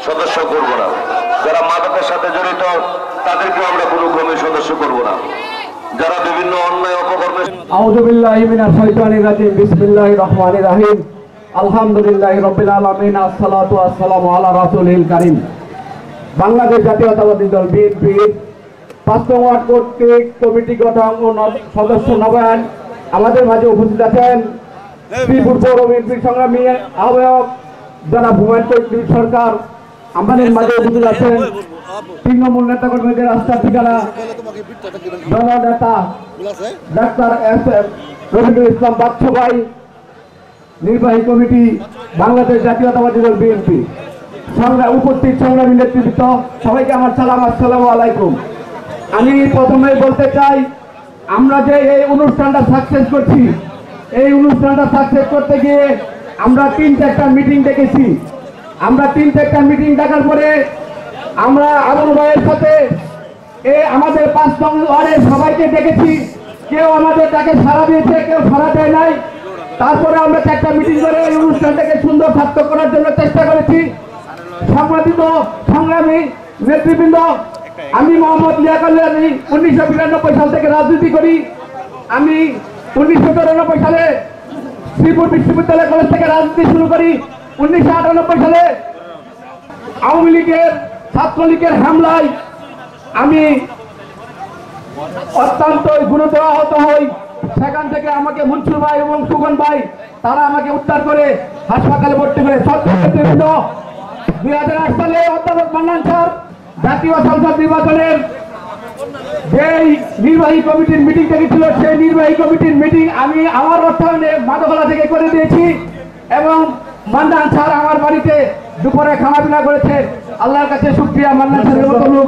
সদস্য করব না। যারা মাদকের সাথে জড়িত তাদেরকেও আমরা কোনো ক্রমে সদস্য করব না। যারা বিভিন্ন অন্যায় অপকর্মে আউযু বিল্লাহি মিনাশ শাইতানির রাজিম বিসমিল্লাহির রহমানির রহিম আলহামদুলিল্লাহি রাব্বিল আলামিন আসসালাতু ওয়াসসালামু আলা রাসূলিল কারীম। বাংলাদেশ জাতীয়তাবাদী দল বিএনপির ৫ নং ওয়ার্ড কর্তৃক কমিটি গঠন ও সদস্য নবায়ন আমাদের মাঝে উপস্থিত আছেন শ্রীপুর পৌর বিএনপির সংগ্রামী আহ্বায়ক জনাব হুমায়ুন কবির সরকার। আমাদের মাঝে উপস্থিত আছেন তৃণমূল নেতা কর্মীদের আস্থা ঠিকানা জননেতা doctor S M Rafiqul Islam বাদশা ভাই, নির্বাহী কমিটি বাংলাদেশ জাতীয়তাবাদী দল বিএনপি, উপস্থিত সংগ্রামী নেতৃবৃন্দ, সবাইকে আমার সালাম, আসসালামু আলাইকুম। আমি প্রথমে বলতে চাই, আমরা যে এই অনুষ্ঠানটা সাকসেস করছি, এই অনুষ্ঠানটা সাকসেস করতে গিয়ে আমরা ৩-৪টা মিটিং ডেকেছি। আমরা ৩-৪টা মিটিং ডাকার পরে আমরা আবুল ভাইয়ের সাথে আমাদের ৫ নং ওয়ার্ডের সবাইকে ডেকেছি। কেউ আমাদের ডাকে সাড়া দিয়েছে, কেউ সাড়া দেয় নাই। তারপরে আমরা ৪টা মিটিং করে এই অনুষ্ঠানটাকে সুন্দর সার্থক করার জন্য চেষ্টা করেছি। সংগঠিত সংগ্রামী নেতৃবৃন্দ, আমি মোহাম্মদ লিয়াকত আলী ১৯৯২ সাল থেকে রাজনীতি করি। আমি ১৯৯৪ সালে শ্রীপুর বিশ্ববিদ্যালয় কলেজ থেকে রাজনীতি শুরু করি। ১৯৯৮ সালে আওয়ামী লীগের ছাত্রলীগের হামলায় আমি অত্যন্ত গুরুতর আহত হই। সেখান থেকে আমাকে মনসুর ভাই এবং সুগন ভাই তারা আমাকে উদ্ধার করে হাসপাতালে ভর্তি করে। ২০০৮ সালে অধ্যাপক মান্নান স্যার জাতীয় সংসদ নির্বাচনের যেই নির্বাহী কমিটির মিটিং ডেকেছিল, সেই নির্বাহী কমিটির মিটিং আমি আমার অর্থায়নে মাদকলা থেকে করে দিয়েছি এবং মান্নান স্যার আমার বাড়িতে দুপুরে খানাপিনা করেছে। আল্লাহর কাছে শুকরিয়া। মান্নান স্যারের মতো লোক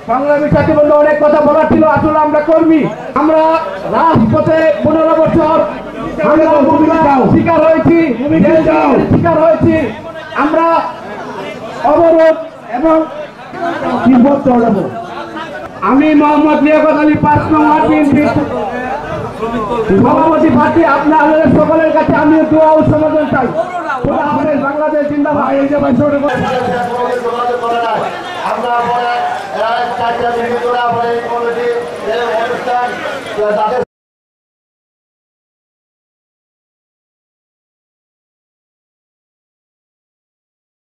সংগ্রামী সাথী বললো, অনেক কথা বলার ছিল। আসলে আমরা কর্মী, আমরা রাজপথে ১৫ বছর শিকার হয়েছি। আমরা অবরোধ এবং আমি মোহাম্মদ লিয়াকত আলী ৫ নং ওয়ার্ড বিএনপির সভাপতি প্রার্থী। আপনাদের সকলের কাছে আমি দোয়া ও সমর্থন চাই। বাংলাদেশ জিন্দাবাদ।